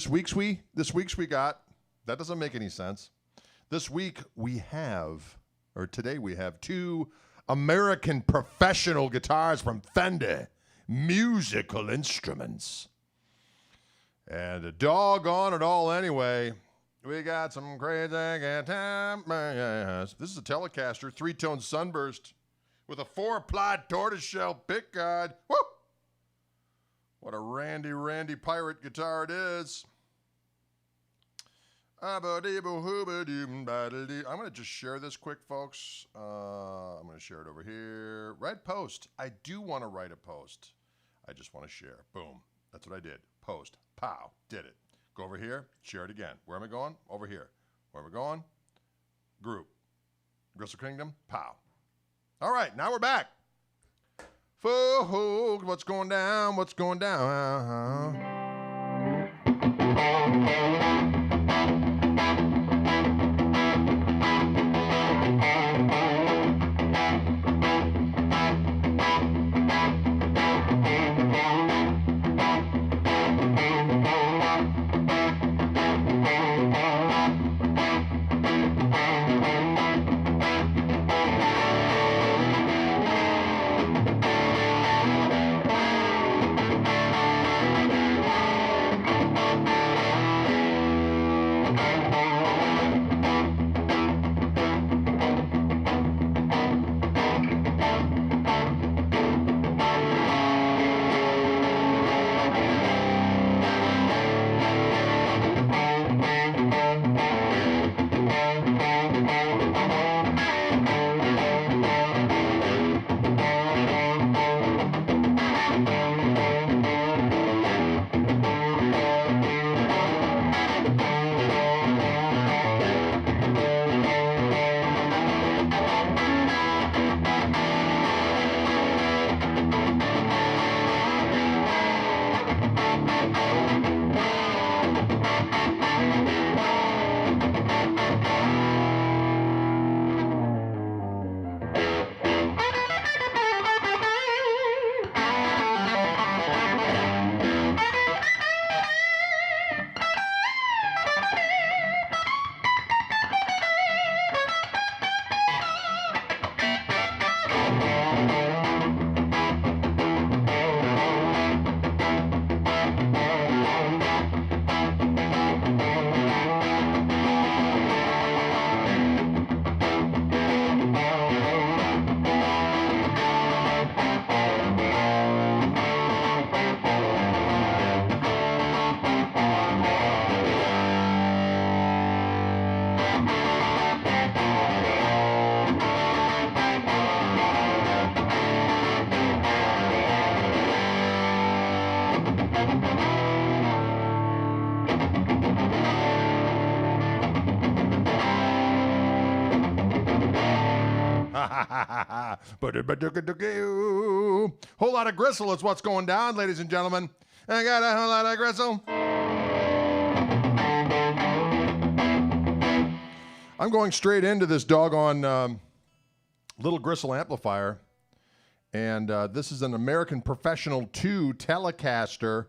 This week's we got, that doesn't make any sense. This week we have, or today we have, two American professional guitars from Fender Musical Instruments. And doggone it all anyway, we got some crazy guitars. This is a Telecaster 3-tone sunburst with a 4-ply tortoiseshell pickguard. Woo! What a randy pirate guitar it is. I'm going to just share this quick, folks. I'm going to share it over here. Write post. I do want to write a post. I just want to share. Boom. That's what I did. Post. Pow. Did it. Go over here. Share it again. Where am I going? Over here. Where am I going? Group. Gristle Kingdom. Pow. All right. Now we're back. Folks, what's going down? What's going down? Whole lot of gristle is what's going down, ladies and gentlemen. I got a whole lot of gristle. I'm going straight into this doggone little gristle amplifier. And this is an American Professional 2 Telecaster.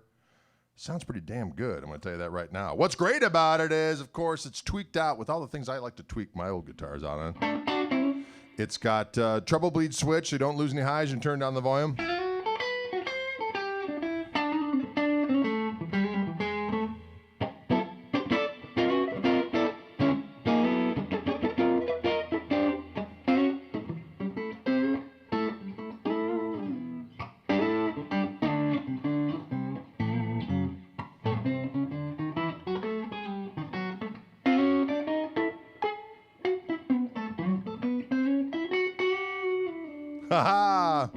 Sounds pretty damn good, I'm going to tell you that right now. What's great about it is, of course, it's tweaked out with all the things I like to tweak my old guitars out on. It's got treble bleed switch, so you don't lose any highs and turn down the volume. Ha ha!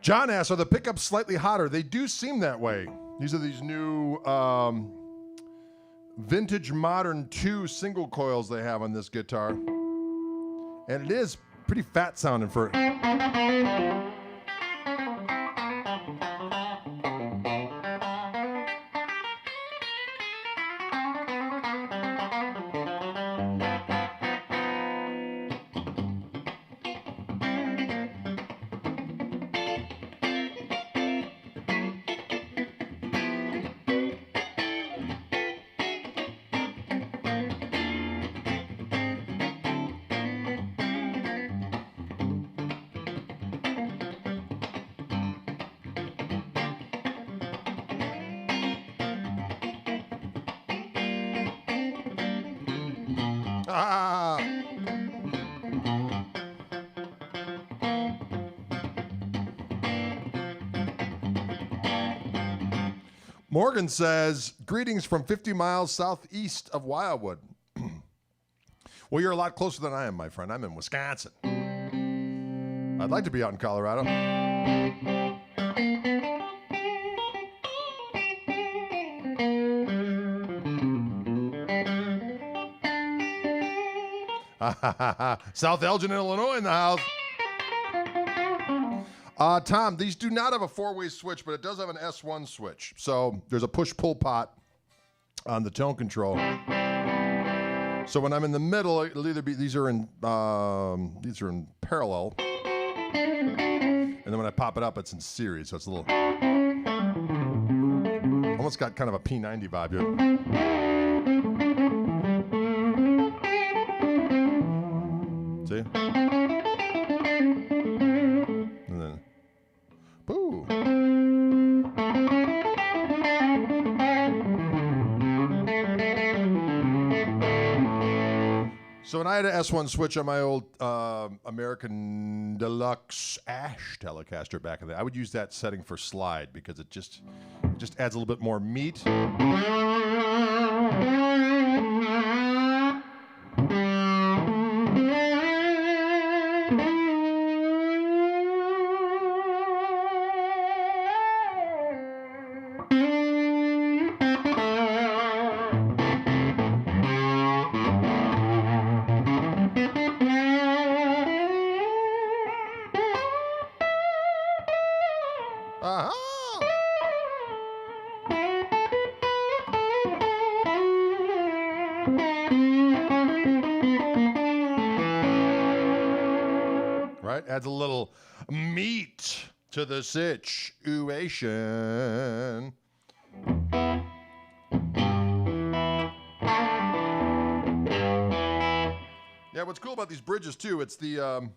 John asks, are the pickups slightly hotter? They do seem that way. These are these new vintage modern 2 single coils they have on this guitar. And it is pretty fat sounding for it. Morgan says, greetings from 50 miles southeast of Wildwood. Well, you're a lot closer than I am, my friend. I'm in Wisconsin. I'd like to be out in Colorado. South Elgin, Illinois in the house. Tom, these do not have a 4-way switch, but it does have an S1 switch. So there's a push-pull pot on the tone control. So when I'm in the middle, it'll either be these are in parallel, and then when I pop it up, it's in series. So it's a little almost got kind of a P90 vibe here. See? And then, boo. So when I had an S1 switch on my old American Deluxe Ash Telecaster back in the day, I would use that setting for slide because it just adds a little bit more meat. Right? Adds a little meat to the situation. Yeah, what's cool about these bridges too, it's the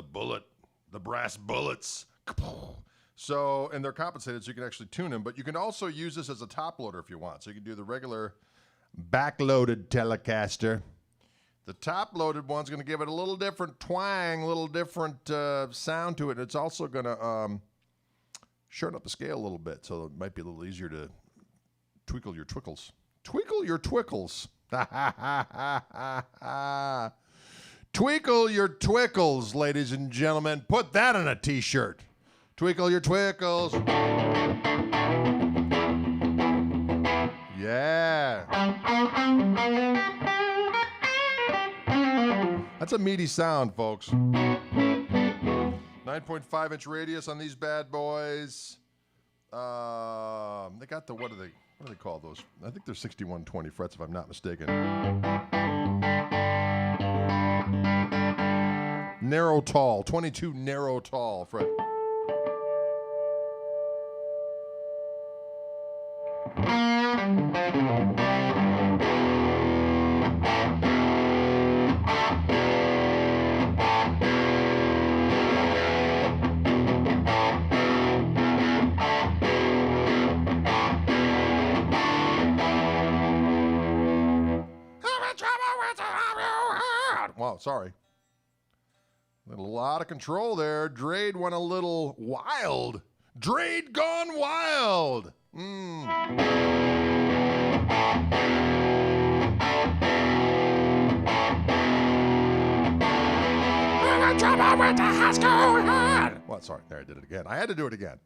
bullet, the brass bullets. So, and they're compensated so you can actually tune them, but you can also use this as a top loader if you want. So you can do the regular back-loaded Telecaster. The top-loaded one's going to give it a little different twang, a little different sound to it. It's also going to shorten up the scale a little bit, so it might be a little easier to twinkle your twickles. Twinkle your twickles. Twinkle your twickles, ladies and gentlemen. Put that on a T-shirt. Twinkle your twickles. Yeah. That's a meaty sound, folks. 9.5-inch radius on these bad boys. They got the, what do they call those? I think they're 6120 frets, if I'm not mistaken. Narrow tall, 22 narrow tall fret. Wow, sorry. A lot of control there. Drade went a little wild. Drade gone wild. went to high school. Well, sorry, there I did it again. I had to do it again.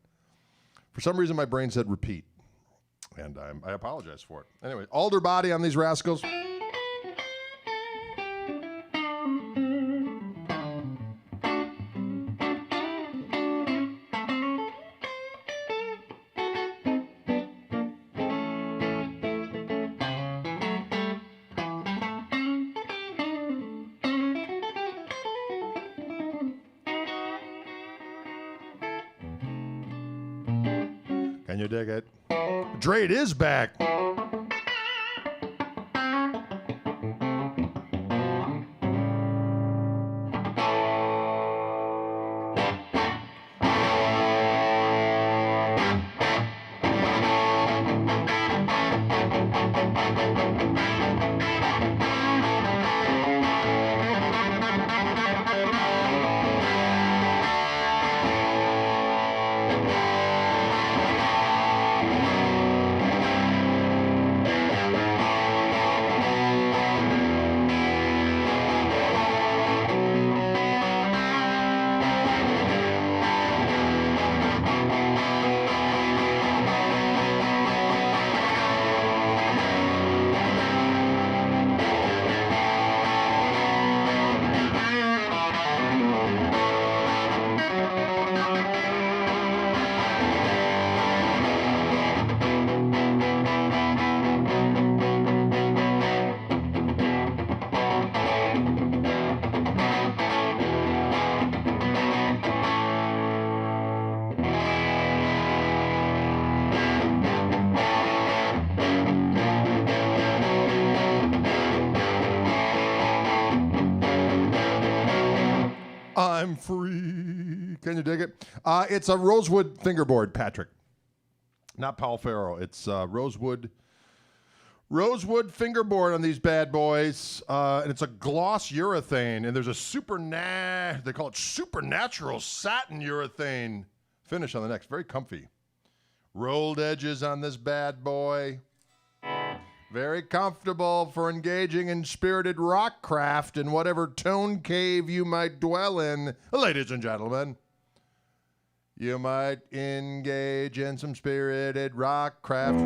For some reason, my brain said repeat, and I apologize for it. Anyway, alder body on these rascals. Can you dig it? Drake is back. I'm free. Can you dig it? It's a rosewood fingerboard, Patrick. Not Paul Farrow. It's rosewood fingerboard on these bad boys. And it's a gloss urethane. And there's a they call it supernatural satin urethane finish on the neck. Very comfy. Rolled edges on this bad boy. Very comfortable for engaging in spirited rock craft in whatever tone cave you might dwell in. Ladies and gentlemen, you might engage in some spirited rock craft.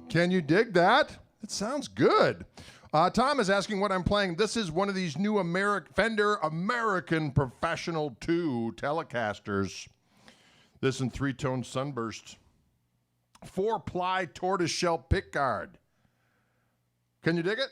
Can you dig that? It sounds good. Tom is asking what I'm playing. This is one of these new Fender American Professional 2 Telecasters. This in 3-tone sunburst. 4-ply tortoiseshell pickguard. Can you dig it?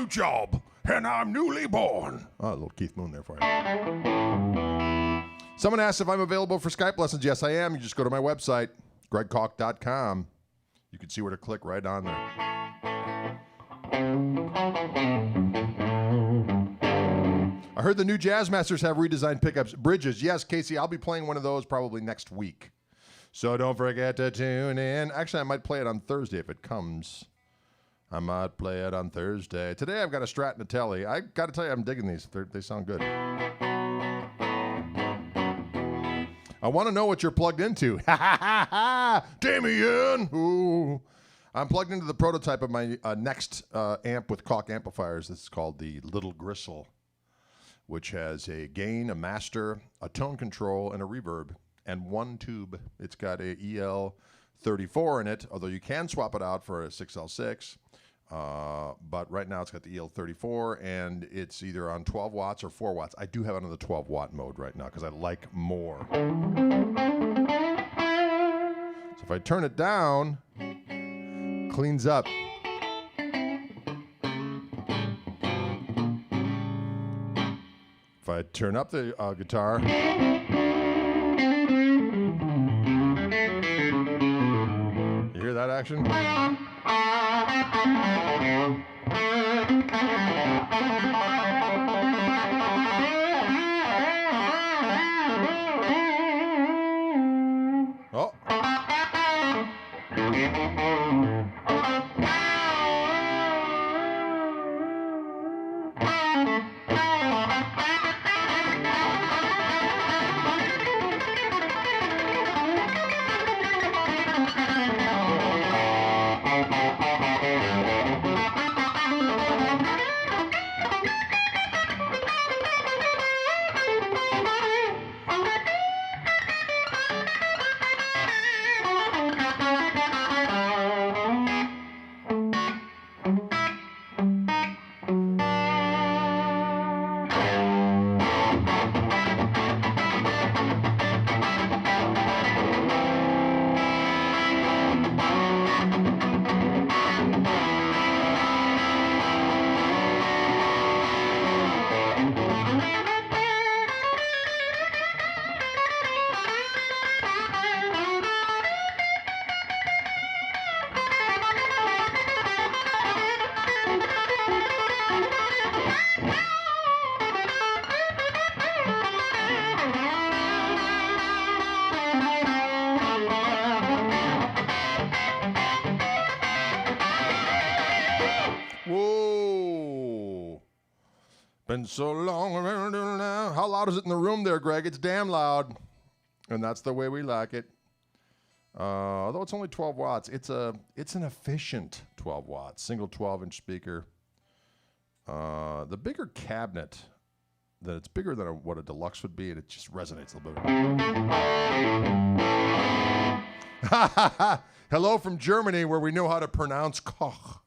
Job, and I'm newly born. Oh, a little Keith Moon there for you. Someone asked if I'm available for Skype lessons. Yes, I am. You just go to my website, gregkoch.com. You can see where to click right on there. I heard the new Jazzmasters have redesigned pickups. Bridges. Yes, Casey, I'll be playing one of those probably next week. So don't forget to tune in. Actually, I might play it on Thursday if it comes. I might play it on Thursday. Today I've got a Strat and a Tele. I got to tell you, I'm digging these. They sound good. I want to know what you're plugged into. Ha ha ha ha! Damien! Ooh. I'm plugged into the prototype of my next amp with Koch amplifiers. This is called the Little Gristle, which has a gain, a master, a tone control, and a reverb, and one tube. It's got a EL34 in it, although you can swap it out for a 6L6. But right now it's got the EL34, and it's either on 12 watts or 4 watts. I do have it on the 12-watt mode right now because I like more. So if I turn it down, cleans up. If I turn up the guitar, you hear that action? Oh. Whoa. Been so long. How loud is it in the room there, Greg? It's damn loud. And that's the way we like it. Although it's only 12 watts, it's an efficient 12 watts, single 12-inch speaker. The bigger cabinet, that it's bigger than what a deluxe would be, and it just resonates a little bit. Hello from Germany, where we know how to pronounce Koch.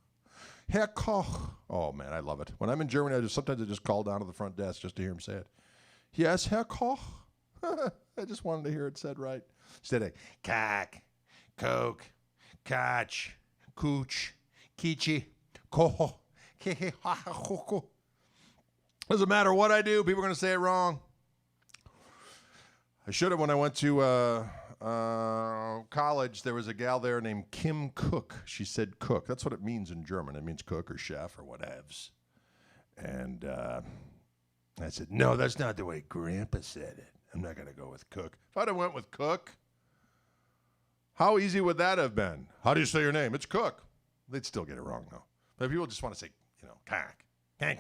Herr Koch. Oh, man, I love it. When I'm in Germany, sometimes I just call down to the front desk just to hear him say it. Yes, Herr Koch. I just wanted to hear it said right. Instead of Koch, Koch, Koch, Kichi, Koch, Doesn't matter what I do, people are going to say it wrong. I should have when I went to college. There was a gal there named Kim Cook. She said cook. That's what it means in German. It means cook or chef or whatevs. And I said, no, that's not the way Grandpa said it. I'm not going to go with cook. If I'd have went with cook, how easy would that have been? How do you say your name? It's Cook. They'd still get it wrong, though. But people just want to say, Cock. I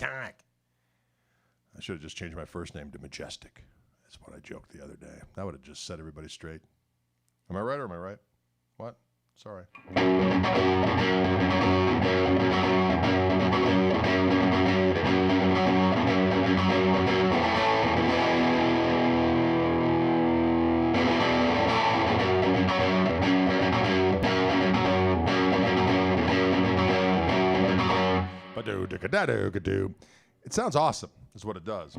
should have just changed my first name to Majestic. That's what I joked the other day. That would have just set everybody straight. Am I right or am I right? What? Sorry. It sounds awesome, is what it does.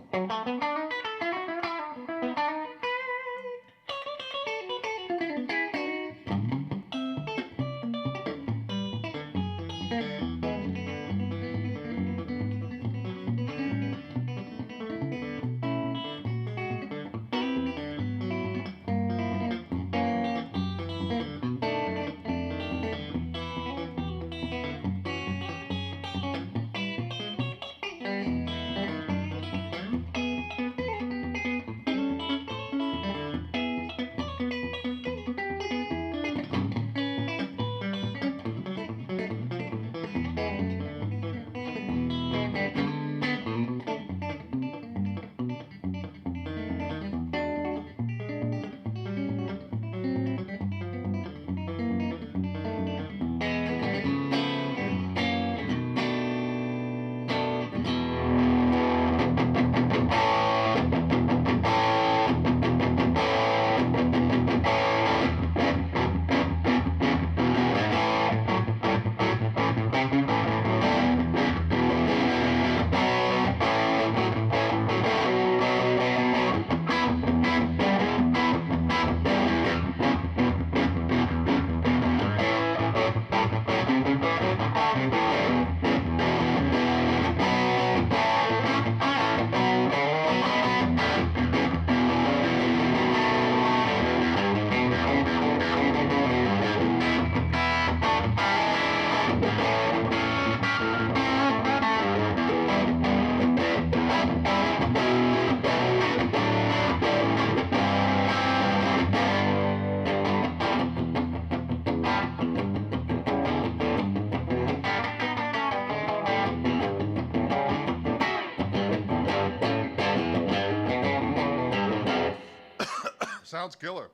sounds killer.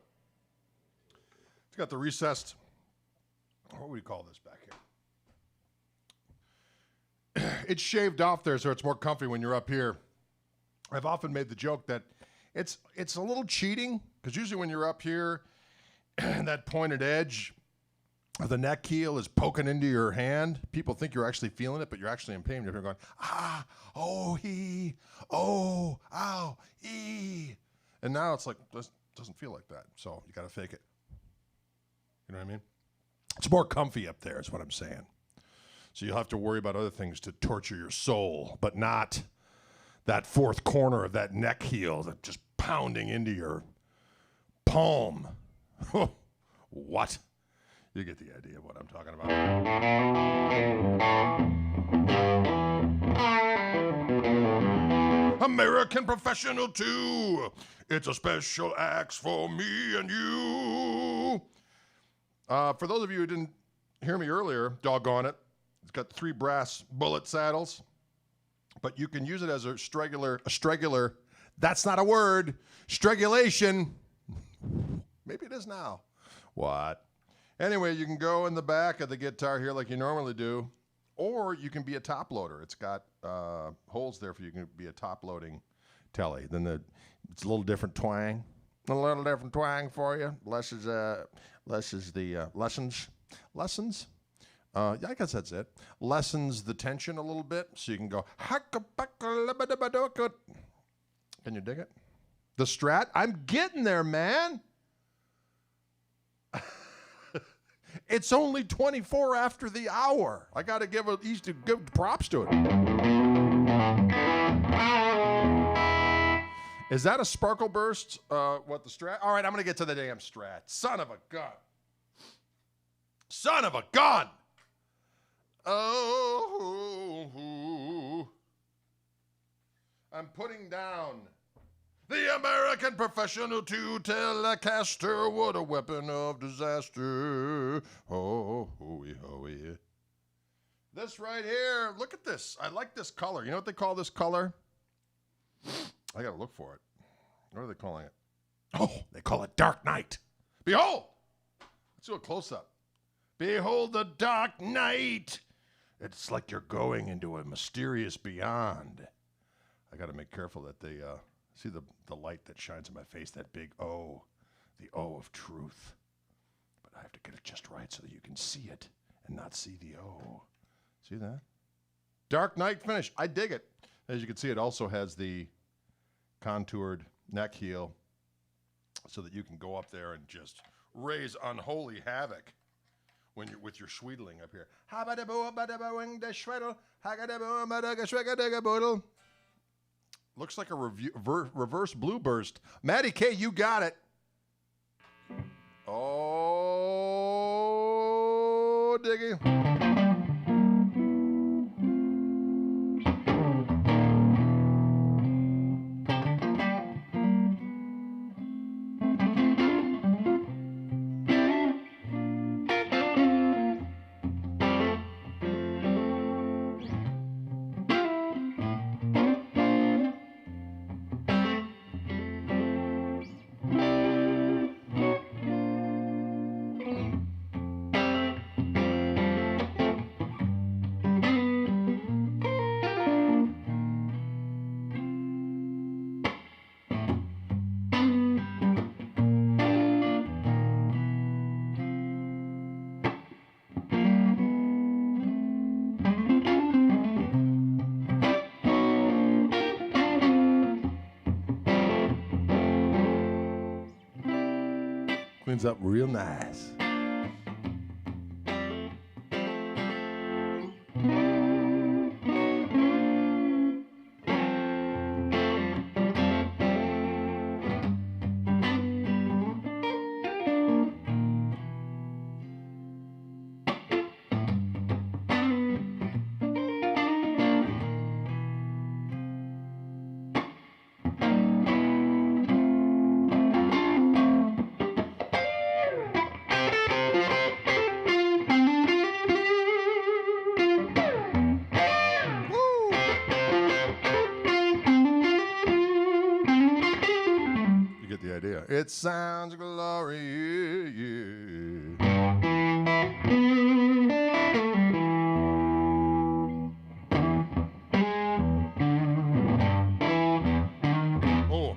It's got the recessed, what would we call this back here? It's shaved off there so it's more comfy when you're up here. I've often made the joke that it's a little cheating because usually when you're up here and that pointed edge of the neck heel is poking into your hand, people think you're actually feeling it, but you're actually in pain. You're going, oh, ow, ee. And now it's like, this doesn't feel like that. So you got to fake it. You know what I mean? It's more comfy up there is what I'm saying. So you'll have to worry about other things to torture your soul, but not that fourth corner of that neck heel that just pounding into your palm. What? You get the idea of what I'm talking about. American Professional 2. It's a special axe for me and you. For those of you who didn't hear me earlier, doggone it, it's got 3 brass bullet saddles, but you can use it as a stregular, that's not a word, strangulation. Maybe it is now. What? Anyway, you can go in the back of the guitar here like you normally do, or you can be a top loader. It's got holes there for you can be a top loading telly. Then it's a little different twang. A little different twang for you. Less is the lessons. Yeah, I guess that's it. Lessens the tension a little bit, so you can go. Can you dig it? The Strat. I'm getting there, man. It's only 24 after the hour. I got to give props to it. Is that a sparkle burst? What the Strat? All right, I'm going to get to the damn Strat. Son of a gun. Son of a gun. Oh. I'm putting down the American Professional 2 Telecaster. What a weapon of disaster. Oh, yeah. This right here, look at this. I like this color. You know what they call this color? I got to look for it. What are they calling it? Oh, they call it Dark Night. Behold. Let's do a close-up. Behold the dark night. It's like you're going into a mysterious beyond. I got to make careful that they see the light that shines in my face, that big O, the O of truth. But I have to get it just right so that you can see it and not see the O. See that? Dark Night finish. I dig it. As you can see, it also has the contoured neck heel so that you can go up there and just raise unholy havoc when you're with your Schweedling up here. Looks like a reverse blue burst. Matty K, you got it. Oh, diggy. Cleans up real nice. It sounds glorious. Oh.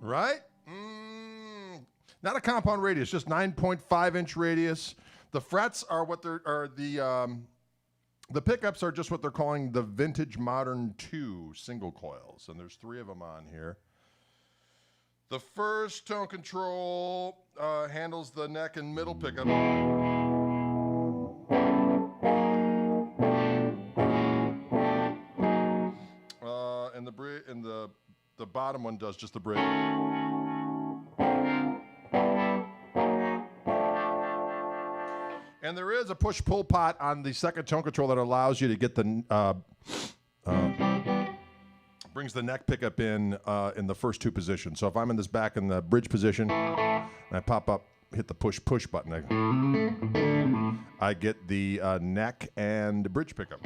Right? Not a compound radius, just 9.5-inch radius. The frets are what they're, are the pickups are just what they're calling the vintage modern 2 single coils, and there's 3 of them on here. The first tone control handles the neck and middle pickup. And the bottom one does just the bridge. And there is a push-pull pot on the second tone control that allows you to get the brings the neck pickup in the first 2 positions. So if I'm in this back in the bridge position, and I pop up, hit the push button, I get the neck and bridge pickup.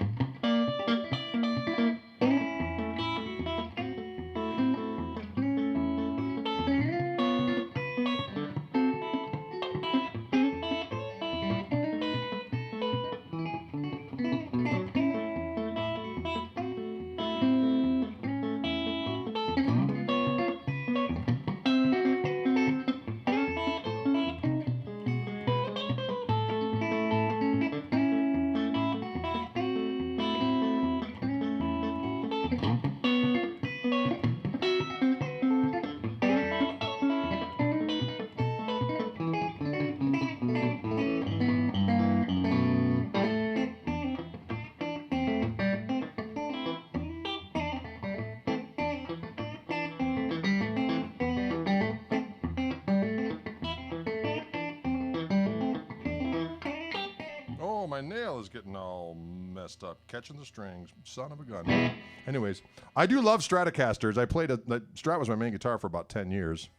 My nail is getting all messed up. Catching the strings. Son of a gun. Anyways, I do love Stratocasters. I played Strat was my main guitar for about 10 years.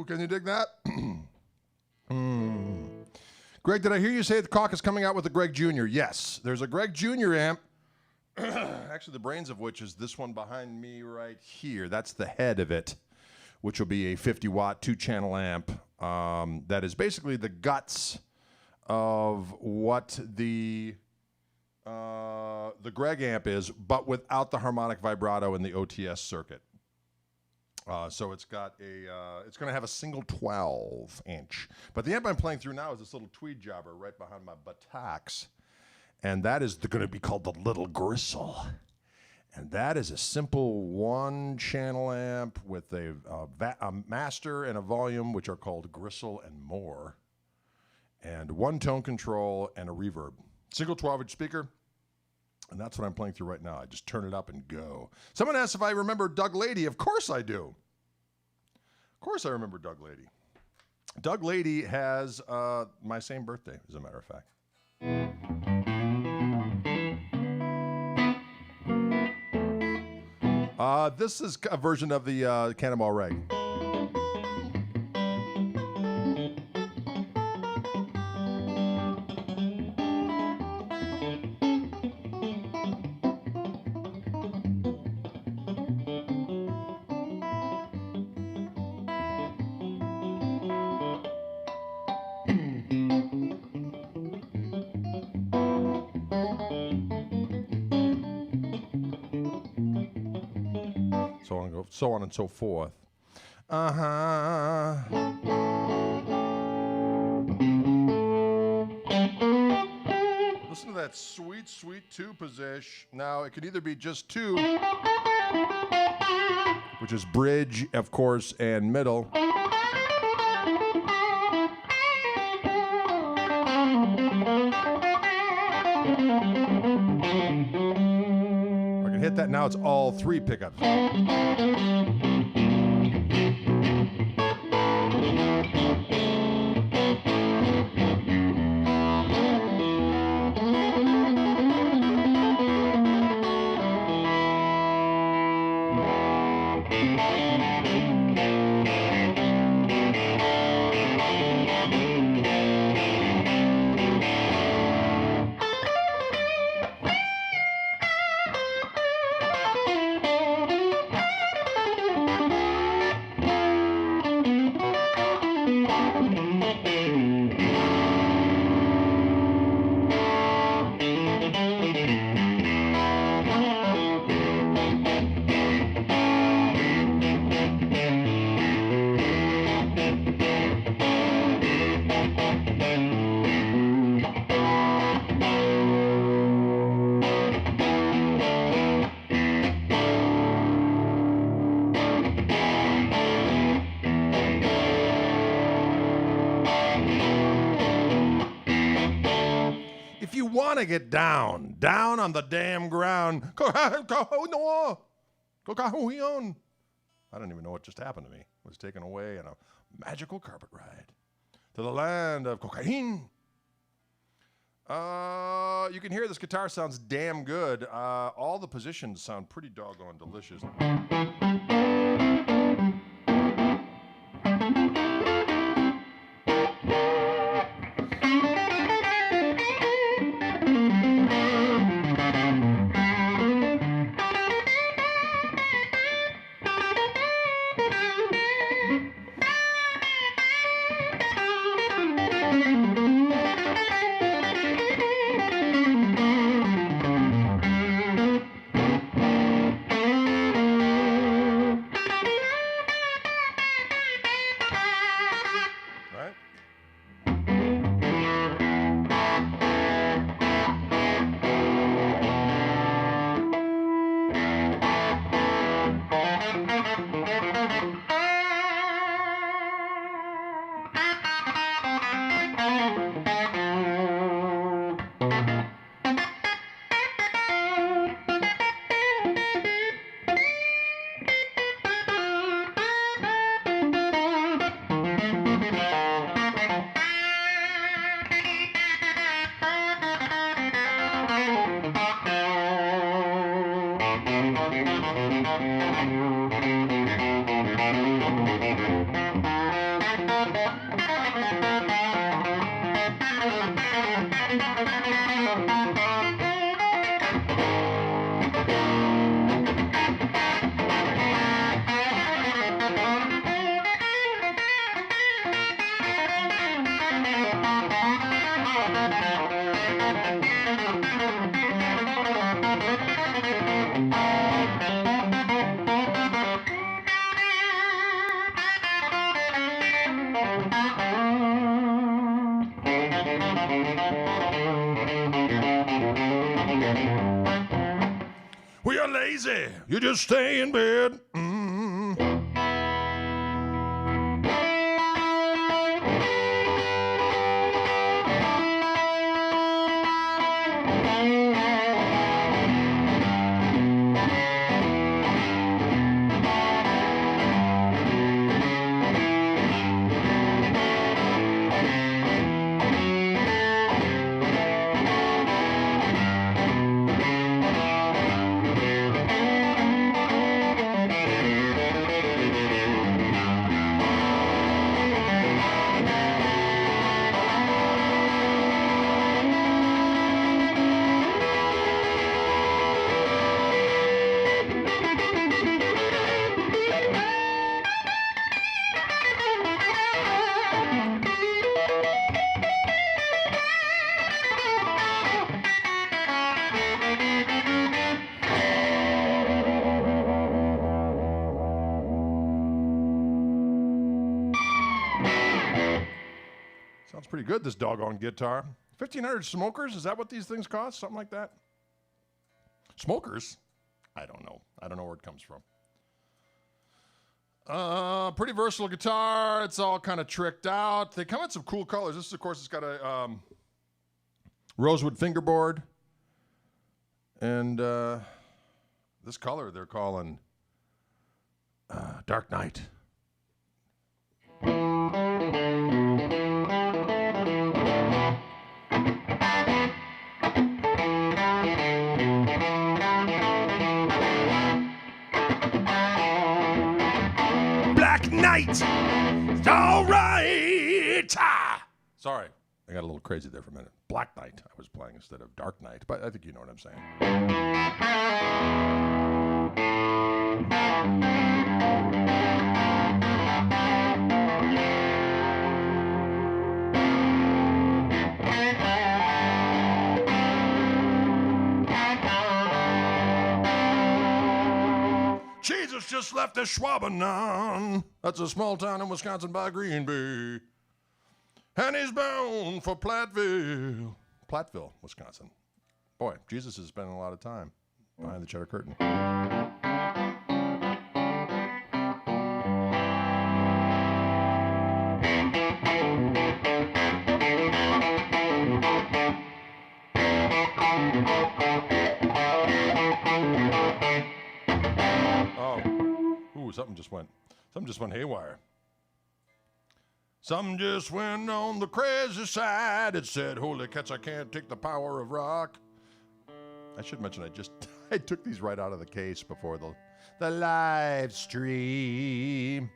Can you dig that? Greg, did I hear you say the Koch is coming out with a Greg Jr.? Yes, there's a Greg Jr. amp, actually the brains of which is this one behind me right here. That's the head of it, which will be a 50-watt 2-channel amp. That is basically the guts of what the Greg amp is, but without the harmonic vibrato and the OTS circuit. So it's got it's going to have a single 12-inch. But the amp I'm playing through now is this little tweed jobber right behind my buttocks. And that is going to be called the Little Gristle. And that is a simple one-channel amp with a master and a volume, which are called Gristle and More. And one tone control and a reverb. Single 12-inch speaker. And that's what I'm playing through right now. I just turn it up and go. Someone asked if I remember Doug Lady. Of course I do. Of course I remember Doug Lady. Doug Lady has my same birthday, as a matter of fact. This is a version of the Cannonball Rag. So on and so forth. Listen to that sweet, sweet two position. Now, it could either be just two, which is bridge, of course, and middle. I can hit that. Now it's all three pickups. To get down on the damn ground. I don't even know what just happened to me. I was taken away on a magical carpet ride to the land of cocaine. You can hear this guitar sounds damn good. All the positions sound pretty doggone delicious. crazy. You just stay in bed. Sounds pretty good, this doggone guitar. 1,500 smokers? Is that what these things cost? Something like that? Smokers? I don't know. I don't know where it comes from. Pretty versatile guitar. It's all kind of tricked out. They come in some cool colors. This, of course, it's got a rosewood fingerboard. And this color they're calling Dark Knight. Night. It's all right. Ah. Sorry, I got a little crazy there for a minute. Black Knight I was playing instead of Dark Knight, but I think you know what I'm saying. Jesus just left the Schwabenon. That's a small town in Wisconsin by Green Bay. And he's bound for Platteville, Wisconsin. Boy, Jesus is spending a lot of time behind the cheddar curtain. Something just went haywire. Something just went on the crazy side. It said, holy cats, I can't take the power of rock. I should mention I took these right out of the case before the live stream.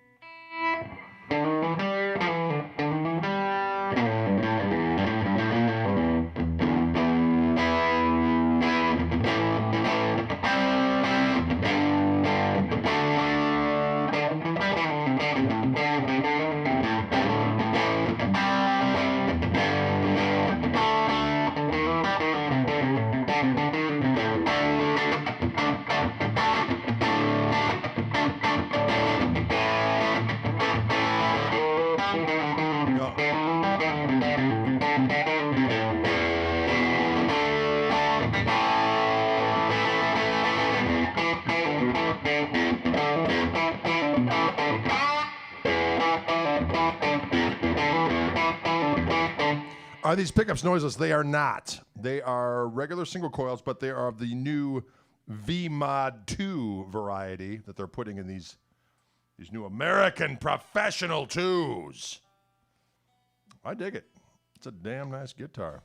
Are these pickups noiseless? They are not. They are regular single coils, but they are of the new V-Mod 2 variety that they're putting in these new American professional 2s. I dig it. It's a damn nice guitar.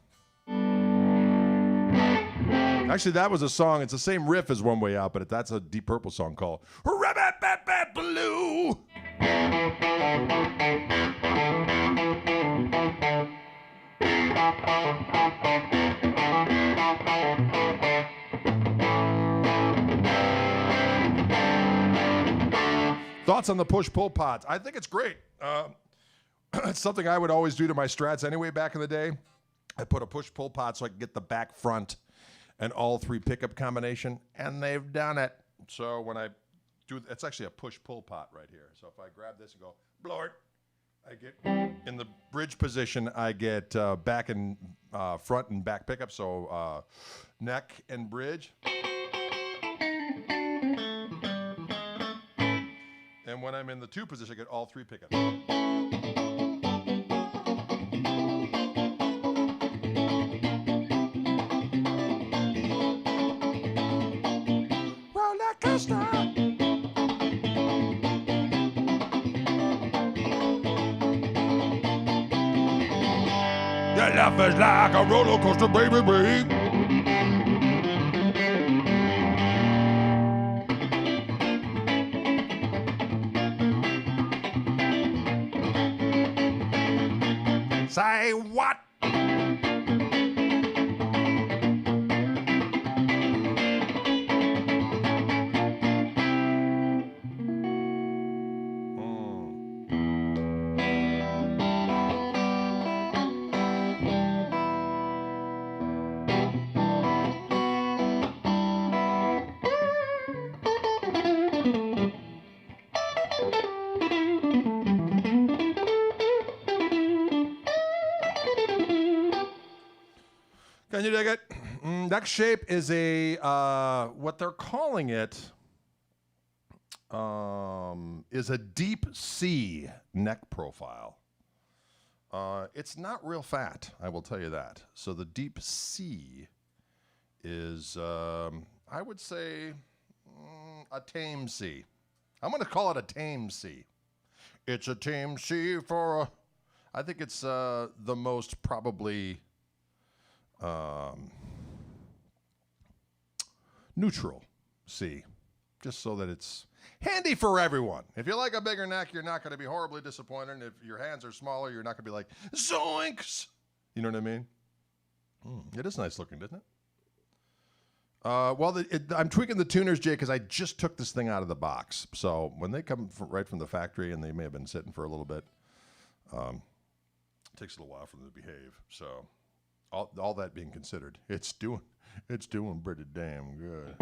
Actually, that was a song. It's the same riff as One Way Out, but that's a Deep Purple song called Blue. Thoughts on the push-pull pots? I think it's great. It's something I would always do to my Strats anyway back in the day. I put a push-pull pot so I could get the back, front, and all three pickup combination, and they've done it. So when I do, it's actually a push-pull pot right here. So if I grab this and go, blort, I get in the bridge position, I get back and front and back pickup, so neck and bridge. when I'm in the 2 position, I get all 3 pickups. Roller coaster. Your life is like a roller coaster, baby, babe. Say what? Can you dig it? Neck shape is a, what they're calling it is a deep C neck profile. It's not real fat, I will tell you that. So the deep C is, I would say, a tame C. I'm going to call it a tame C. It's a tame C for, I think it's the most probably neutral C, just so that it's handy for everyone. If you like a bigger neck, you're not going to be horribly disappointed. And if your hands are smaller, you're not going to be like, zoinks! You know what I mean? It is nice looking, isn't it? Well, I'm tweaking the tuners, Jay, because I just took this thing out of the box. So when they come right from the factory, and they may have been sitting for a little bit, it takes a little while for them to behave. So all that being considered, it's doing pretty damn good.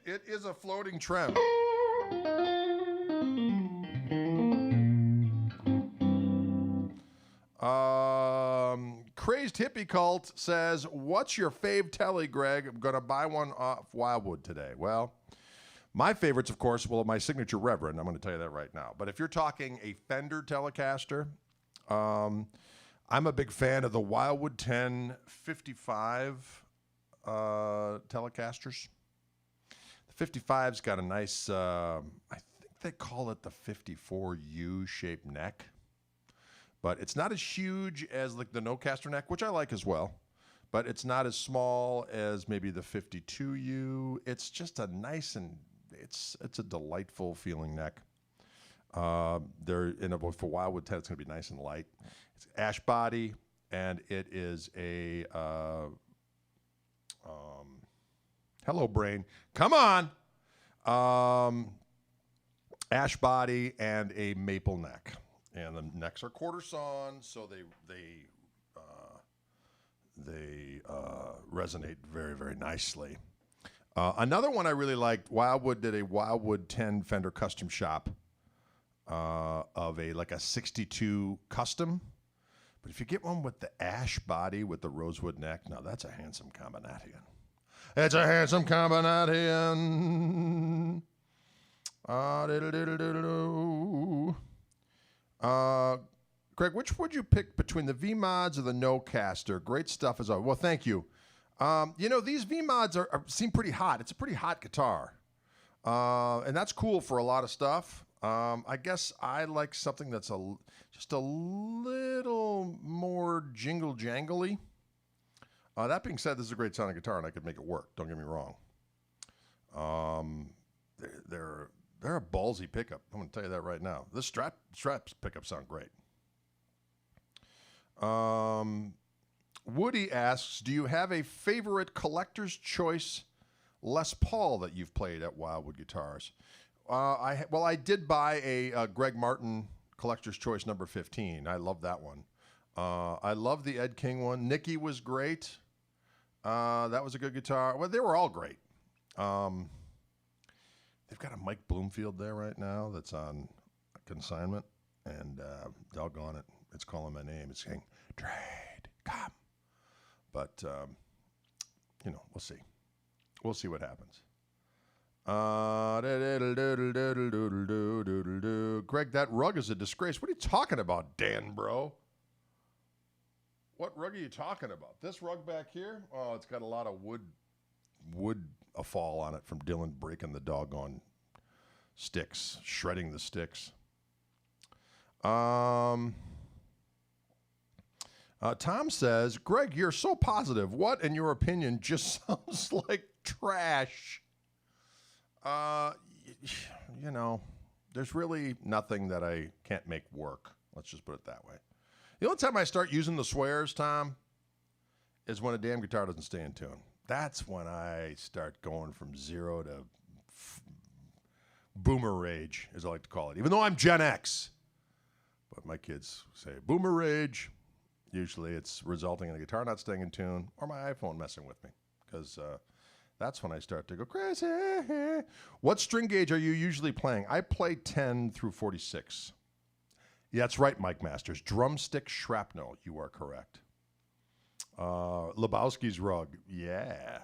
It is a floating trem. Crazed Hippie Cult says, what's your fave telly, Greg? I'm going to buy one off Wildwood today. Well, my favorites, of course, my signature Reverend. I'm going to tell you that right now. But if you're talking a Fender Telecaster, I'm a big fan of the Wildwood 1055 Telecasters. The 55's got a nice, I think they call it the 54U shaped neck. But it's not as huge as like the no-caster neck, which I like as well. But it's not as small as maybe the 52U. It's just a nice and it's a delightful feeling neck. For Wildwood 10, it's going to be nice and light. It's ash body, and it is a hello brain. Come on, ash body and a maple neck. And the necks are quarter sawn, so they resonate very, very nicely. Another one I really liked, Wildwood did a Wildwood 10 Fender custom shop of a 62 custom. But if you get one with the ash body with the rosewood neck, now that's a handsome combination. It's a handsome combination. Greg, which would you pick between the V-Mods or the no-caster? Great stuff as always. Well, thank you. These V-Mods seem pretty hot. It's a pretty hot guitar. And that's cool for a lot of stuff. I guess I like something that's just a little more jingle-jangly. That being said, this is a great sounding guitar, and I could make it work. Don't get me wrong. They're a ballsy pickup. I'm going to tell you that right now. The Straps pickups sound great. Woody asks, do you have a favorite collector's choice Les Paul that you've played at Wildwood Guitars? I did buy a Greg Martin collector's choice number 15. I love that one. I love the Ed King one. Nicky was great. That was a good guitar. Well, they were all great. They've got a Mike Bloomfield there right now that's on consignment, and doggone it, it's calling my name. It's saying, trade, come. But, we'll see. We'll see what happens. Greg, that rug is a disgrace. What are you talking about, Dan, bro? What rug are you talking about? This rug back here? Oh, it's got a lot of wood a fall on it from Dylan breaking the doggone sticks, shredding the sticks. Tom says, Greg, you're so positive. What, in your opinion, just sounds like trash? You know, there's really nothing that I can't make work. Let's just put it that way. The only time I start using the swears, Tom, is when a damn guitar doesn't stay in tune. That's when I start going from zero to boomer rage, as I like to call it, even though I'm Gen X. But my kids say boomer rage. Usually it's resulting in a guitar not staying in tune or my iPhone messing with me, because that's when I start to go crazy. What string gauge are you usually playing? I play 10 through 46. Yeah, that's right, Mike Masters. Drumstick shrapnel. You are correct. Lebowski's rug. Yeah.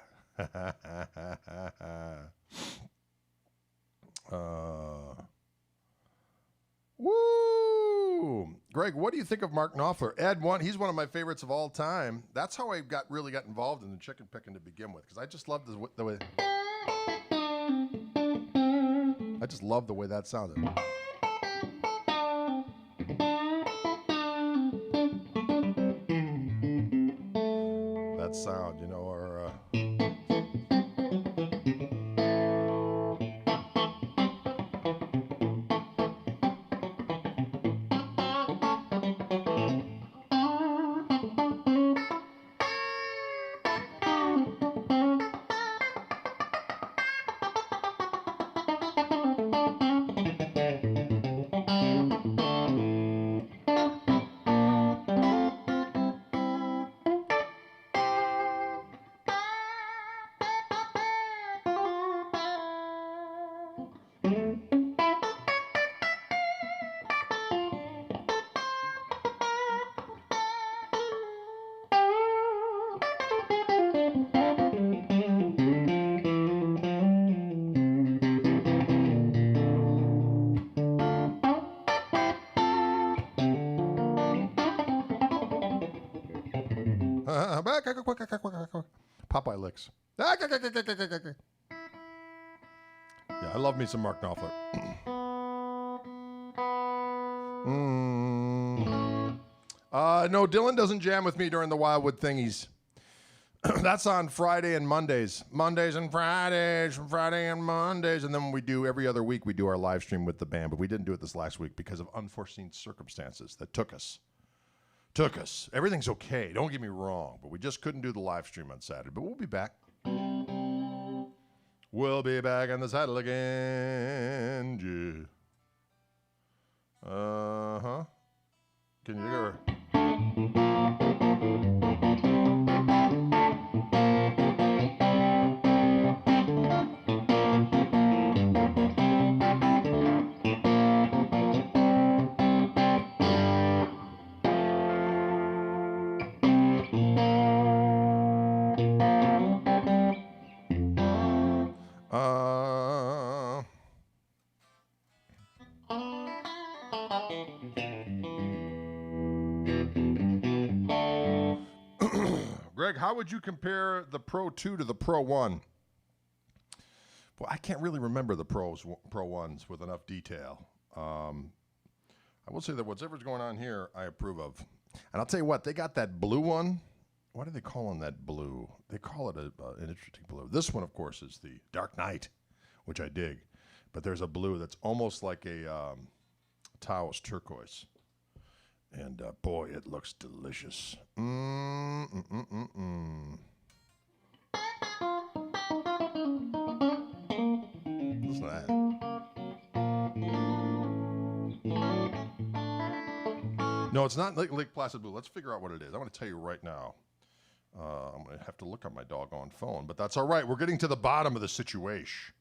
Woo! Greg, what do you think of Mark Knopfler? He's one of my favorites of all time. That's how I really got involved in the chicken picking to begin with, because I just loved the way. I just loved the way that sounded. That sound, you know, or. Popeye licks. Yeah, I love me some Mark Knopfler. No, Dylan doesn't jam with me during the Wildwood thingies. That's on Friday and Mondays. Mondays and Fridays, Friday and Mondays. And then we do every other week, we do our live stream with the band. But we didn't do it this last week because of unforeseen circumstances that took us. Everything's okay. Don't get me wrong. But we just couldn't do the live stream on Saturday. But we'll be back. We'll be back on the saddle again. Yeah. Uh-huh. Can you hear her? Greg, how would you compare the Pro 2 to the Pro 1? Well, I can't really remember the Pro 1s with enough detail. I will say that whatever's going on here, I approve of. And I'll tell you what, they got that blue one. What do they call that blue? They call it an interesting blue. This one, of course, is the Dark Knight, which I dig. But there's a blue that's almost like a Taos turquoise. And boy, it looks delicious. Listen to that. No, it's not Lake Placid blue. Let's figure out what it is. I'm going to tell you right now. I'm going to have to look on my doggone phone, but that's all right. We're getting to the bottom of the situation.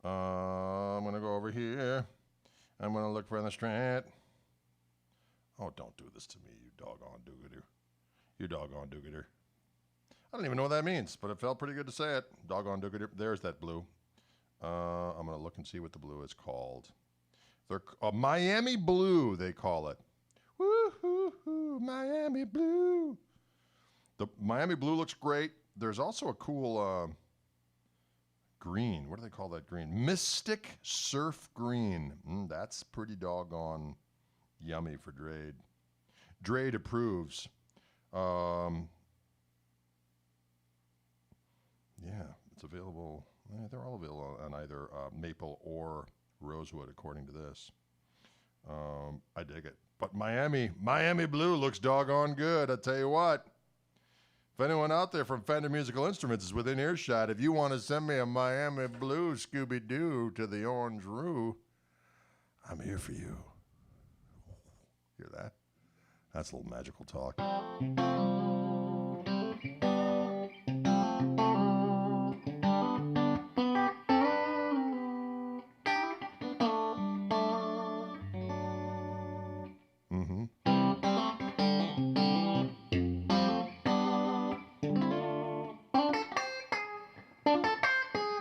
I'm going to go over here. I'm going to look for the Strat. Oh, don't do this to me, you doggone do-gooder. You doggone do-gooder. I don't even know what that means, but it felt pretty good to say it. Doggone do-gooder. There's that blue. I'm going to look and see what the blue is called. They're Miami blue, they call it. Woo-hoo-hoo, Miami blue. The Miami blue looks great. There's also a cool green. What do they call that green? Mystic Surf Green. That's pretty doggone yummy for Drade. Drade approves. Yeah, it's available. They're all available on either maple or rosewood, according to this. I dig it. But Miami blue looks doggone good. I tell you what. If anyone out there from Fender Musical Instruments is within earshot, if you want to send me a Miami blue Scooby-Doo to the Orange Roo, I'm here for you. Hear that? That's a little magical talk.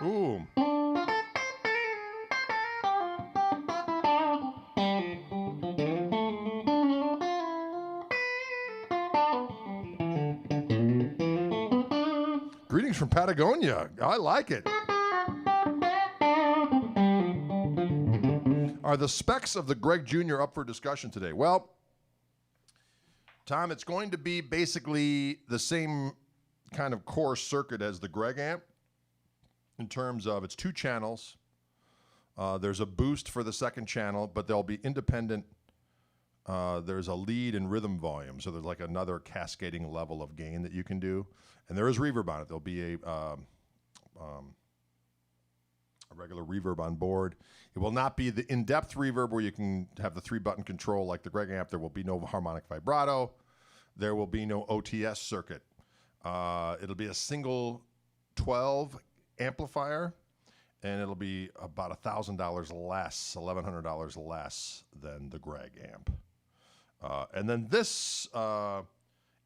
Ooh. Greetings from Patagonia. I like it. Are the specs of the Greg Jr. up for discussion today? Well, Tom, it's going to be basically the same kind of core circuit as the Greg amp in terms of it's 2 channels. There's a boost for the second channel, but there'll be independent. There's a lead and rhythm volume, so there's like another cascading level of gain that you can do. And there is reverb on it. There'll be a regular reverb on board. It will not be the in-depth reverb where you can have the 3-button control like the Greg amp. There will be no harmonic vibrato. There will be no OTS circuit. It'll be a single 12 amplifier, and it'll be about $1,000 less, $1,100 less than the Greg amp. And then this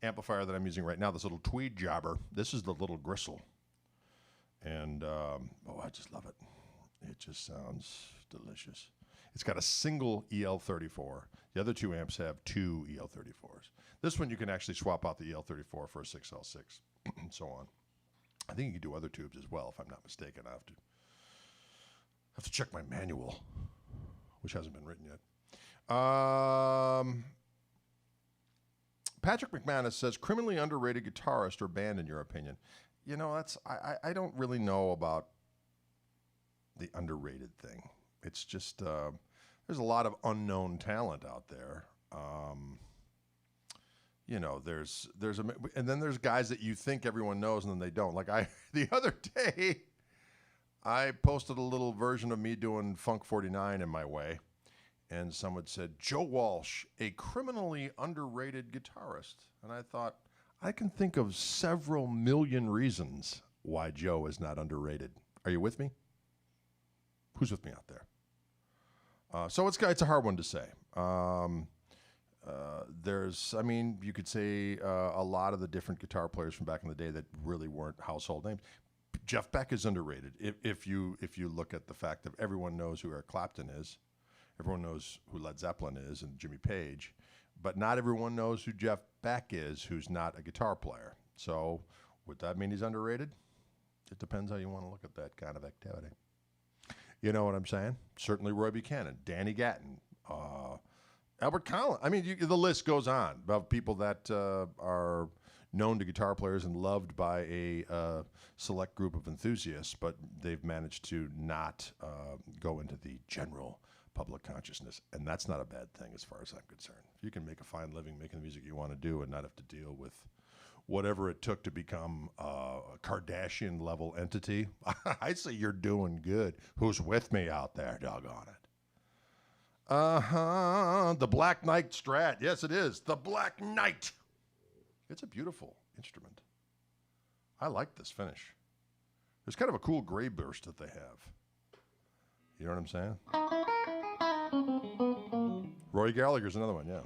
amplifier that I'm using right now, this little tweed jobber, this is the little gristle. And, I just love it. It just sounds delicious. It's got a single EL34. The other 2 amps have 2 EL34s. This one you can actually swap out the EL34 for a 6L6 and so on. I think you can do other tubes as well, if I'm not mistaken. I have to check my manual, which hasn't been written yet. Patrick McManus says, criminally underrated guitarist or band in your opinion? You know, I don't really know about the underrated thing. It's just there's a lot of unknown talent out there. You know, and then there's guys that you think everyone knows and then they don't. Like the other day, I posted a little version of me doing Funk 49 in my way, and someone said, Joe Walsh, a criminally underrated guitarist. And I thought, I can think of several million reasons why Joe is not underrated. Are you with me? Who's with me out there? So it's a hard one to say. You could say a lot of the different guitar players from back in the day that really weren't household names. Jeff Beck is underrated. If you look at the fact that everyone knows who Eric Clapton is, everyone knows who Led Zeppelin is and Jimmy Page, but not everyone knows who Jeff Beck is, who's not a guitar player. So would that mean he's underrated? It depends how you want to look at that kind of activity. You know what I'm saying? Certainly Roy Buchanan, Danny Gatton, Albert Collins. I mean, the list goes on of people that are known to guitar players and loved by a select group of enthusiasts, but they've managed to not go into the general public consciousness. And that's not a bad thing as far as I'm concerned. If you can make a fine living making the music you want to do and not have to deal with whatever it took to become a Kardashian-level entity, I'd say you're doing good. Who's with me out there, doggone it? The Black Knight Strat. Yes, it is. The Black Knight. It's a beautiful instrument. I like this finish. There's kind of a cool gray burst that they have. You know what I'm saying? Roy Gallagher's another one, yeah.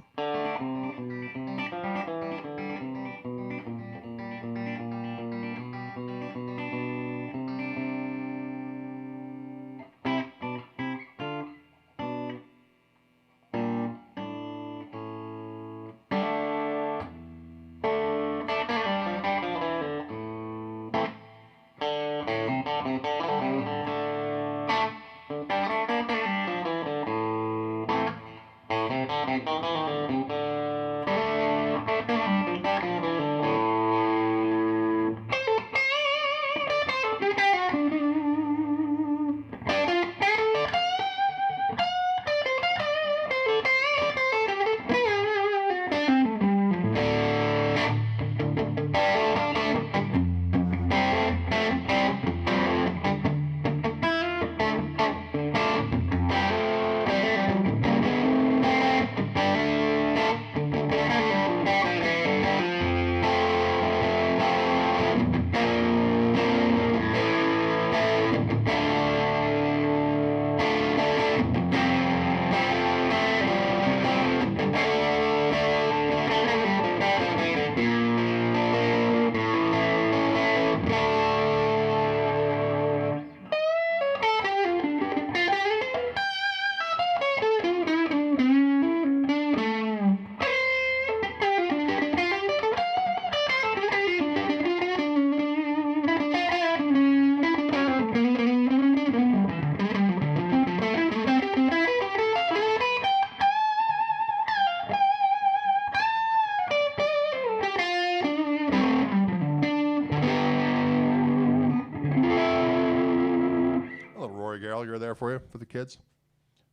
for you, for the kids,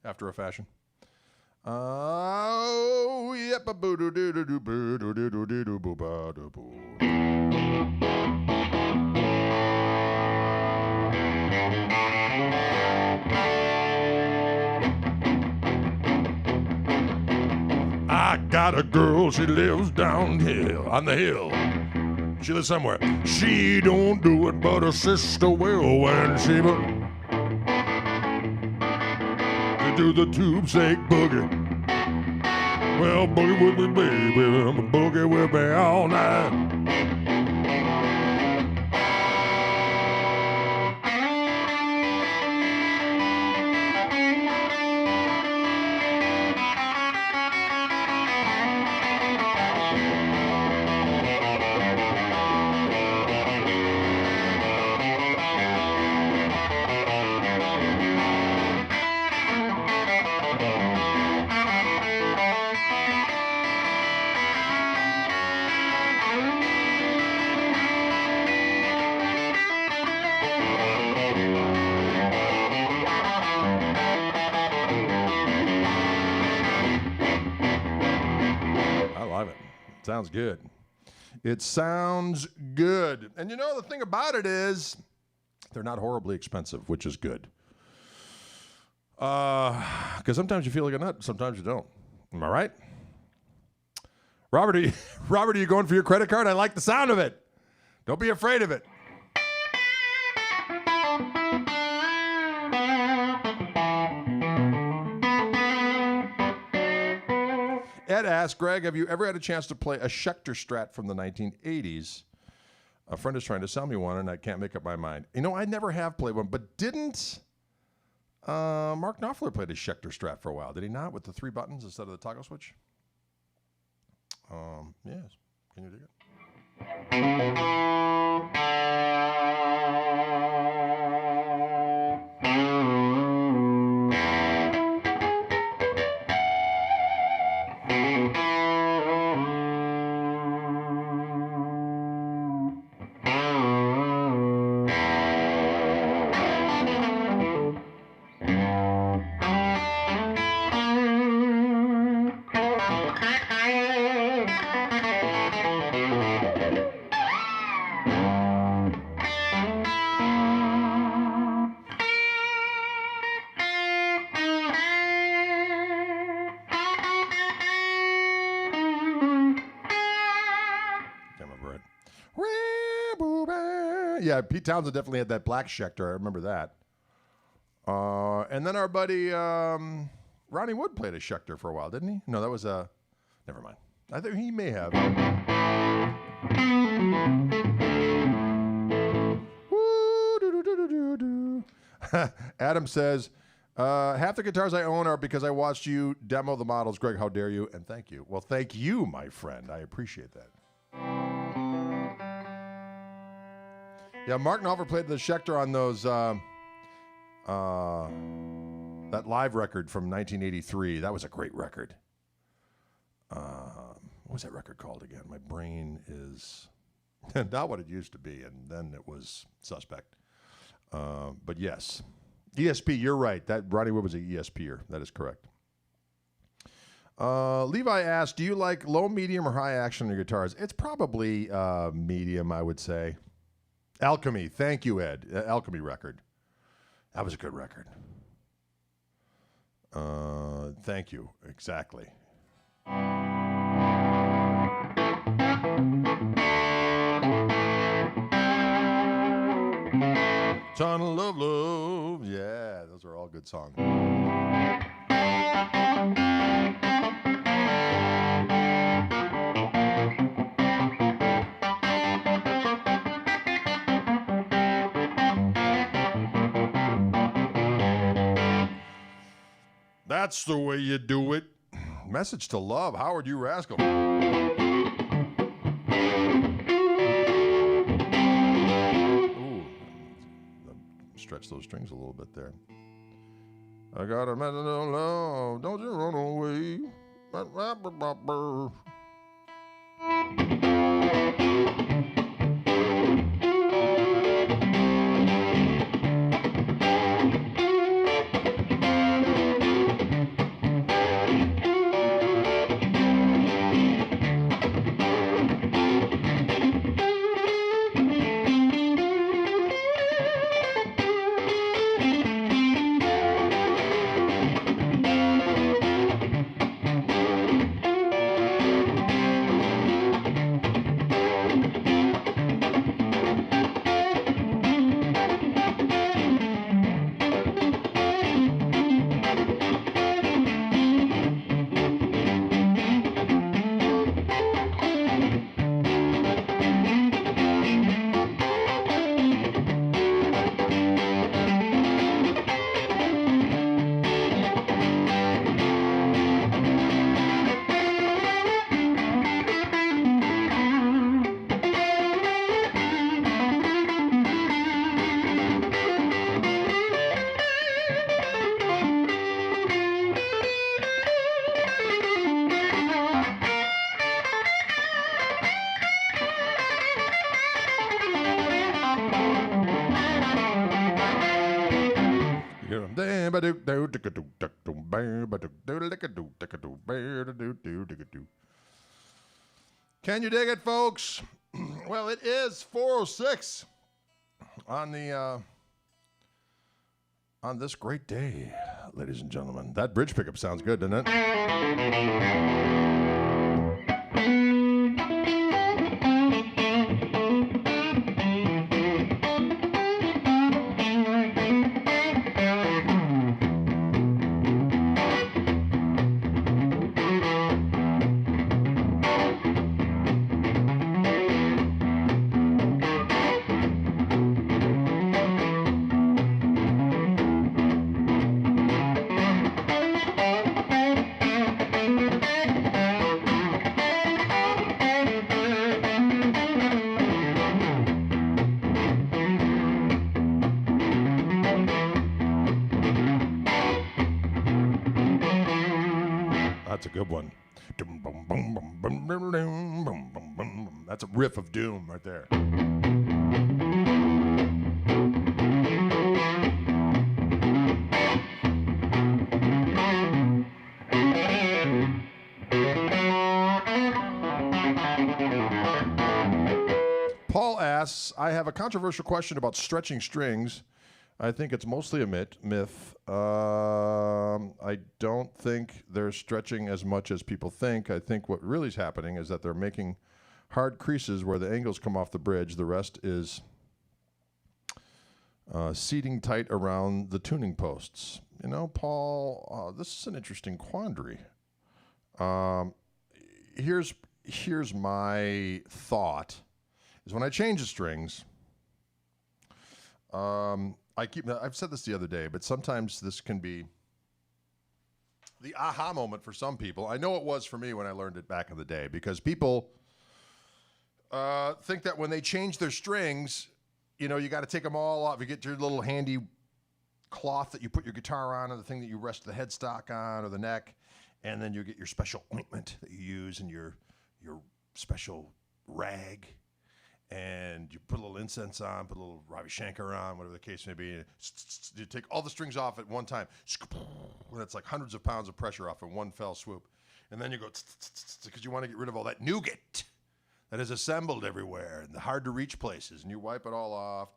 after a fashion. Oh, yep, a boo doo doo doo doo boo doo doo doo doo boo ba doo boo. I got a girl, she lives downhill on the hill. She lives somewhere. She don't do it, but her sister will when she do the tube shake boogie. Well, boogie with me, baby, I'm a boogie with me all night. Sounds good. It sounds good. And you know, the thing about it is they're not horribly expensive, which is good. Because sometimes you feel like a nut, sometimes you don't. Am I right? Robert, are you going for your credit card? I like the sound of it. Don't be afraid of it. Ed asked, Greg, have you ever had a chance to play a Schecter Strat from the 1980s? A friend is trying to sell me one, and I can't make up my mind. You know, I never have played one, but didn't Mark Knopfler played a Schecter Strat for a while? Did he not, with the 3 buttons instead of the toggle switch? Yes. Can you dig it? Yeah, Pete Townsend definitely had that black Schecter. I remember that. And then our buddy Ronnie Wood played a Schecter for a while, didn't he? No, that was a... Never mind. I think he may have. Adam says, half the guitars I own are because I watched you demo the models. Greg, how dare you? And thank you. Well, thank you, my friend. I appreciate that. Yeah, Mark Knopfler played the Schecter on those, that live record from 1983. That was a great record. What was that record called again? My brain is not what it used to be, and then it was suspect. But yes, ESP, you're right. That Ronnie Wood was an ESPer. That is correct. Levi asked, do you like low, medium, or high action on your guitars? It's probably medium, I would say. Alchemy. Thank you, Ed. Alchemy record. That was a good record. Thank you. Exactly. Tonal of Love. Yeah, those are all good songs. That's the way you do it. Message to Love, Howard U. Rascal. Ooh, stretch those strings a little bit there. I got a message to love, don't you run away. Can you dig it, folks? Well, it is 4:06 on the on this great day, ladies and gentlemen. That bridge pickup sounds good, doesn't it? That's a good one. That's a riff of doom right there. Paul asks, I have a controversial question about stretching strings. I think it's mostly a myth. I don't think they're stretching as much as people think. I think what really is happening is that they're making hard creases where the angles come off the bridge. The rest is seating tight around the tuning posts. You know, Paul, this is an interesting quandary. Here's my thought, is when I change the strings, I've said this the other day, but sometimes this can be the aha moment for some people. I know it was for me when I learned it back in the day, because people think that when they change their strings, you know, you got to take them all off. You get your little handy cloth that you put your guitar on, or the thing that you rest the headstock on, or the neck, and then you get your special ointment that you use, and your special rag. And you put a little incense on, put a little Ravi Shankar on, whatever the case may be. And you take all the strings off at one time. And it's like hundreds of pounds of pressure off in one fell swoop. And then you go, because you want to get rid of all that nougat that is assembled everywhere and the hard to reach places. And you wipe it all off.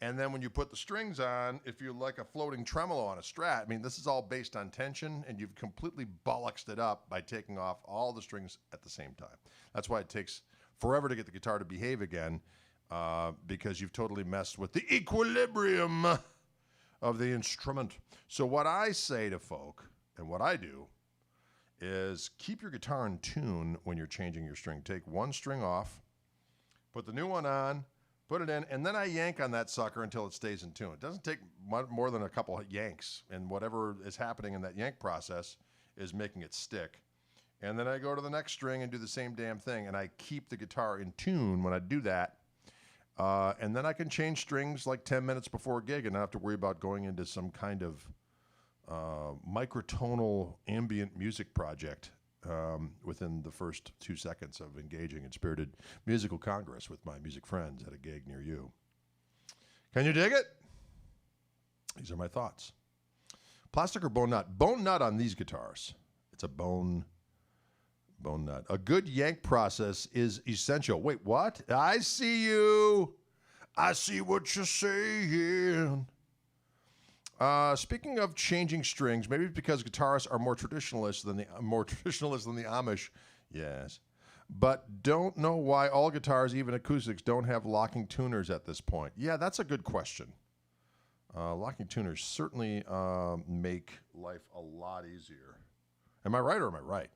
And then when you put the strings on, if you like a floating tremolo on a Strat, I mean, this is all based on tension, and you've completely bollocksed it up by taking off all the strings at the same time. That's why it takes forever to get the guitar to behave again, because you've totally messed with the equilibrium of the instrument. So what I say to folk, and what I do, is keep your guitar in tune when you're changing your string. Take one string off, put the new one on, put it in, and then I yank on that sucker until it stays in tune. It doesn't take more than a couple of yanks, and whatever is happening in that yank process is making it stick. And then I go to the next string and do the same damn thing, and I keep the guitar in tune when I do that. And then I can change strings like 10 minutes before a gig and not have to worry about going into some kind of microtonal ambient music project within the first 2 seconds of engaging in spirited musical congress with my music friends at a gig near you. Can you dig it? These are my thoughts. Plastic or bone nut? Bone nut on these guitars. It's a bone nut. A good yank process is essential. Wait, what? I see you. I see what you're saying. Speaking of changing strings, maybe because guitarists are more traditionalists than the Amish. Yes. But don't know why all guitars, even acoustics, don't have locking tuners at this point. Yeah, that's a good question. Locking tuners certainly make life a lot easier. Am I right or am I right?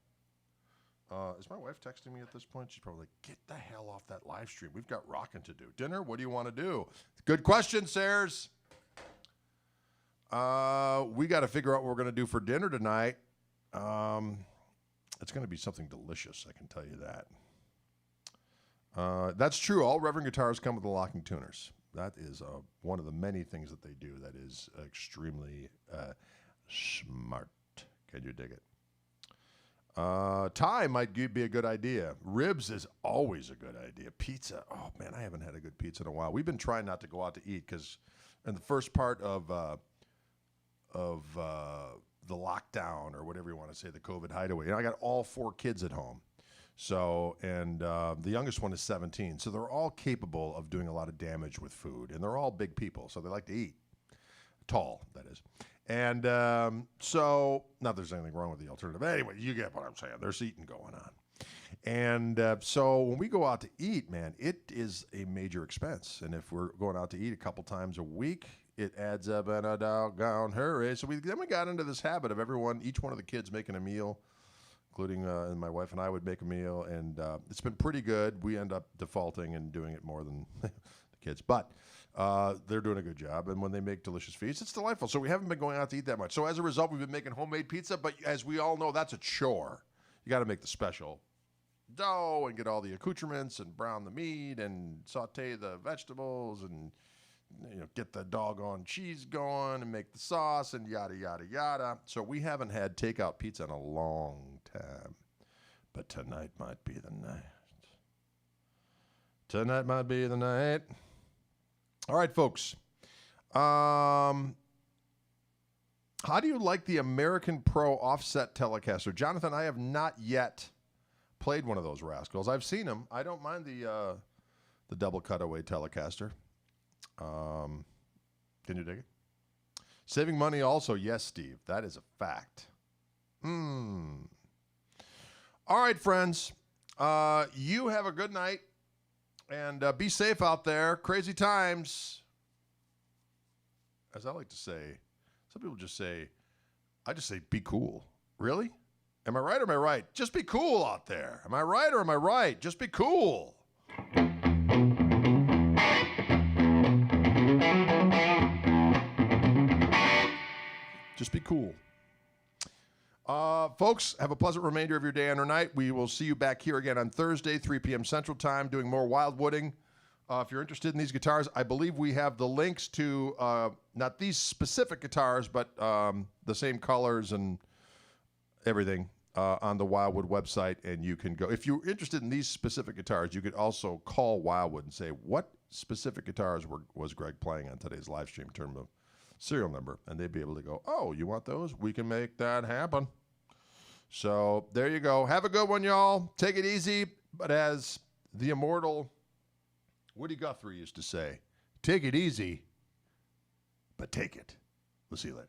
Is my wife texting me at this point? She's probably like, get the hell off that live stream. We've got rocking to do. Dinner? What do you want to do? Good question, Sayers. We got to figure out what we're going to do for dinner tonight. It's going to be something delicious, I can tell you that. That's true. All Reverend guitars come with the locking tuners. That is one of the many things that they do that is extremely smart. Can you dig it? Thai might be a good idea. Ribs is always a good idea. Pizza. Oh, man, I haven't had a good pizza in a while. We've been trying not to go out to eat because in the first part of the lockdown or whatever you want to say, the COVID hideaway. I got all 4 kids at home. So, and the youngest one is 17. So they're all capable of doing a lot of damage with food. And they're all big people, so they like to eat. Tall, that is. And so, not that there's anything wrong with the alternative. Anyway, you get what I'm saying. There's eating going on. And so when we go out to eat, man, it is a major expense. And if we're going out to eat a couple times a week, it adds up in a doggone hurry. So then we got into this habit of each one of the kids making a meal, including and my wife and I would make a meal. And it's been pretty good. We end up defaulting and doing it more than the kids. But they're doing a good job. And when they make delicious feasts, it's delightful. So we haven't been going out to eat that much. So as a result, we've been making homemade pizza. But as we all know, that's a chore. You got to make the special dough and get all the accoutrements and brown the meat and saute the vegetables and get the doggone cheese going and make the sauce and yada yada yada. So we haven't had takeout pizza in a long time, but tonight might be the night. Tonight might be the night. All right, folks. How do you like the American Pro offset Telecaster? Jonathan, I have not yet played one of those rascals. I've seen them. I don't mind the double cutaway Telecaster. Can you dig it? Saving money also. Yes, Steve. That is a fact. All right, friends. You have a good night. And be safe out there. Crazy times. As I like to say, some people just say, I just say, be cool. Really? Am I right or am I right? Just be cool out there. Am I right or am I right? Just be cool. Just be cool. Folks, have a pleasant remainder of your day and or night. We will see you back here again on Thursday, 3 p.m. Central Time, doing more Wildwooding. If you're interested in these guitars, I believe we have the links to not these specific guitars, but the same colors and everything on the Wildwood website, and you can go. If you're interested in these specific guitars, you could also call Wildwood and say, what specific guitars was Greg playing on today's live stream in terms of serial number? And they'd be able to go, oh, you want those? We can make that happen. So there you go. Have a good one, y'all. Take it easy. But as the immortal Woody Guthrie used to say, take it easy, but take it. We'll see you later.